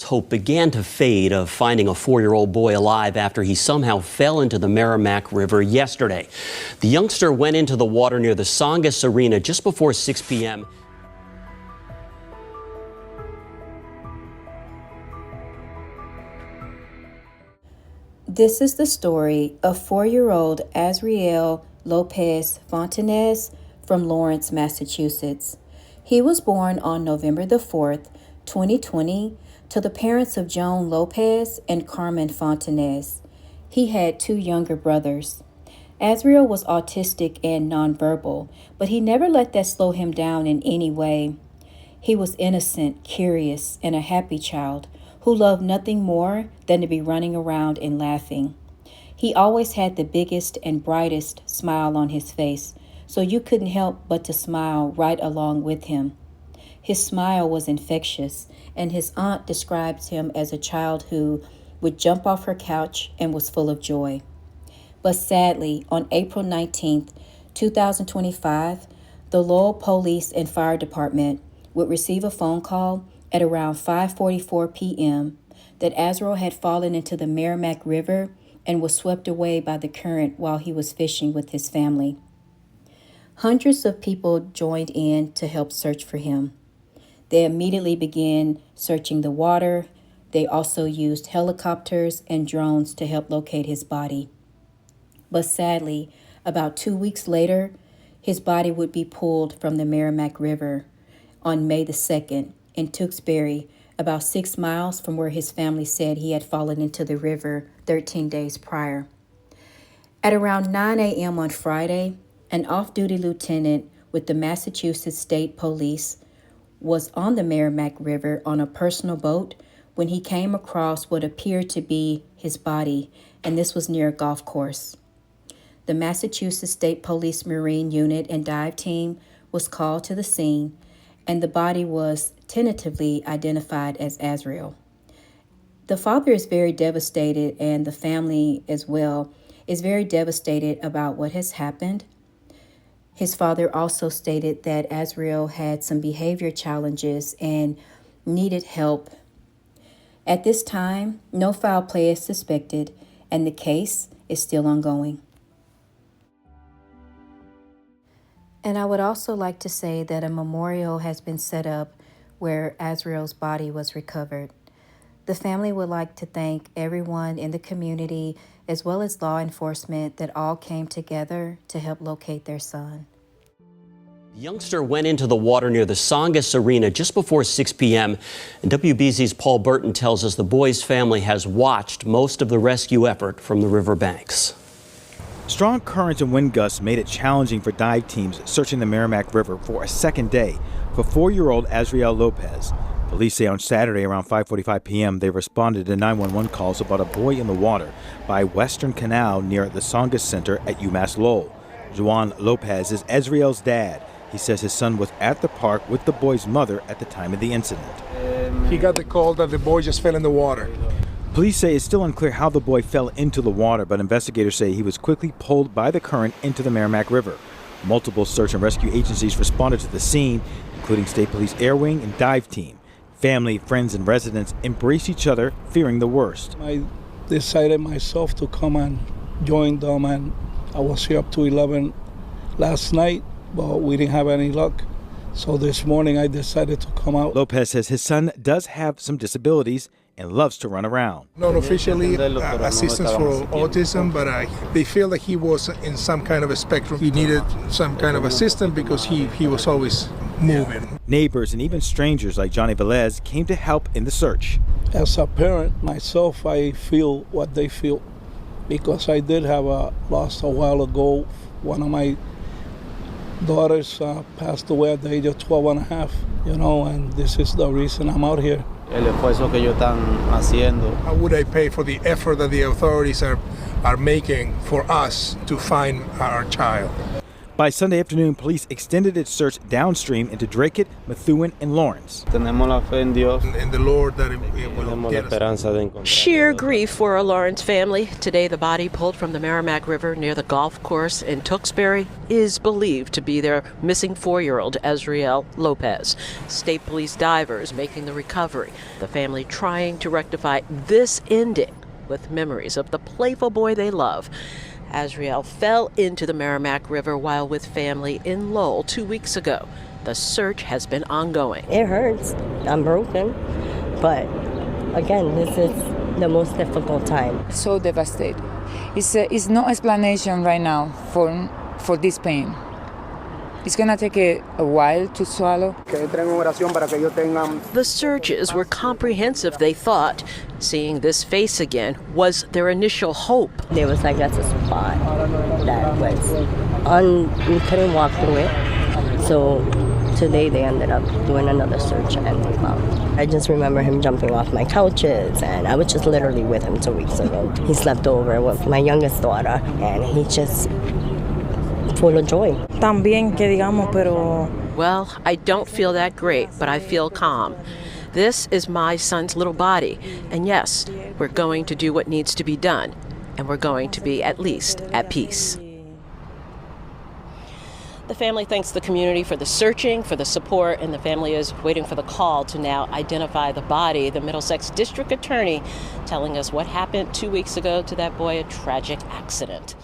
Hope began to fade of finding a 4-year-old boy alive after he somehow fell into the Merrimack River yesterday. The youngster went into the water near the Songus Arena just before 6 p.m. This is the story of 4-year-old Azriel Lopez-Fontanez from Lawrence, Massachusetts. He was born on November the 4th, 2020, to the parents of Joan Lopez and Carmen Fontanez. He had 2 younger brothers. Azriel was autistic and nonverbal, but he never let that slow him down in any way. He was innocent, curious, and a happy child who loved nothing more than to be running around and laughing. He always had the biggest and brightest smile on his face, so you couldn't help but to smile right along with him. His smile was infectious, and his aunt describes him as a child who would jump off her couch and was full of joy. But sadly, on April 19th, 2025, the Lowell Police and Fire Department would receive a phone call at around 5:44 p.m. that Azriel had fallen into the Merrimack River and was swept away by the current while he was fishing with his family. Hundreds of people joined in to help search for him. They immediately began searching the water. They also used helicopters and drones to help locate his body. But sadly, about 2 weeks later, his body would be pulled from the Merrimack River on May the 2nd in Tewksbury, about 6 miles from where his family said he had fallen into the river 13 days prior. At around 9 a.m. on Friday, an off-duty lieutenant with the Massachusetts State Police was on the Merrimack River on a personal boat when he came across what appeared to be his body, and this was near a golf course. The Massachusetts State Police Marine Unit and dive team was called to the scene, and the body was tentatively identified as Azriel. The father is very devastated, and the family as well is very devastated about what has happened. His father also stated that Azriel had some behavior challenges and needed help. At this time, no foul play is suspected, and the case is still ongoing. And I would also like to say that a memorial has been set up where Azriel's body was recovered. The family would like to thank everyone in the community as well as law enforcement that all came together to help locate their son. The youngster went into the water near the Songus Arena just before 6 p.m. And WBZ's Paul Burton tells us the boy's family has watched most of the rescue effort from the riverbanks. Strong currents and wind gusts made it challenging for dive teams searching the Merrimack River for a second day for 4-year-old Azriel Lopez. Police say on Saturday around 5:45 p.m. they responded to 911 calls about a boy in the water by Western Canal near the Songus Center at UMass Lowell. Juan Lopez is Azriel's dad. He says his son was at the park with the boy's mother at the time of the incident. He got the call that the boy just fell in the water. Police say it's still unclear how the boy fell into the water, but investigators say he was quickly pulled by the current into the Merrimack River. Multiple search and rescue agencies responded to the scene, including State Police Air Wing and dive team. Family, friends, and residents embrace each other, fearing the worst. I decided myself to come and join them, and I was here up to 11 last night, but we didn't have any luck. So this morning I decided to come out. Lopez says his son does have some disabilities and loves to run around. Not officially assistance for autism, but they feel that he was in some kind of a spectrum. He needed some kind of assistance because he was always moving. Neighbors and even strangers like Johnny Velez came to help in the search. As a parent myself, I feel what they feel because I did have a loss a while ago. One of my daughters passed away at the age of 12 and a half, and this is the reason I'm out here. How would I pay for the effort that the authorities are making for us to find our child? By Sunday afternoon, police extended its search downstream into Dracut, Methuen, and Lawrence. Tenemos la fe en Dios. In the Lord that it will get us. Sheer grief for a Lawrence family. Today, the body pulled from the Merrimack River near the golf course in Tewksbury is believed to be their missing 4-year-old Azriel Lopez. State police divers making the recovery. The family trying to rectify this ending with memories of the playful boy they love. Azriel fell into the Merrimack River while with family in Lowell 2 weeks ago. The search has been ongoing. It hurts. I'm broken. But again, this is the most difficult time. So devastated. It's no explanation right now for this pain. It's going to take a while to swallow. The searches were comprehensive, they thought. Seeing this face again was their initial hope. There was like that's a spot that was we couldn't walk through it. So today they ended up doing another search and they found. I just remember him jumping off my couches, and I was just literally with him 2 weeks ago. He slept over with my youngest daughter, and he just full of joy. También que digamos, pero Well, I don't feel that great, but I feel calm. This is my son's little body, and yes, we're going to do what needs to be done, and we're going to be at least at peace. The family thanks the community for the searching, for the support, and the family is waiting for the call to now identify the body. The Middlesex District Attorney telling us what happened 2 weeks ago to that boy, a tragic accident.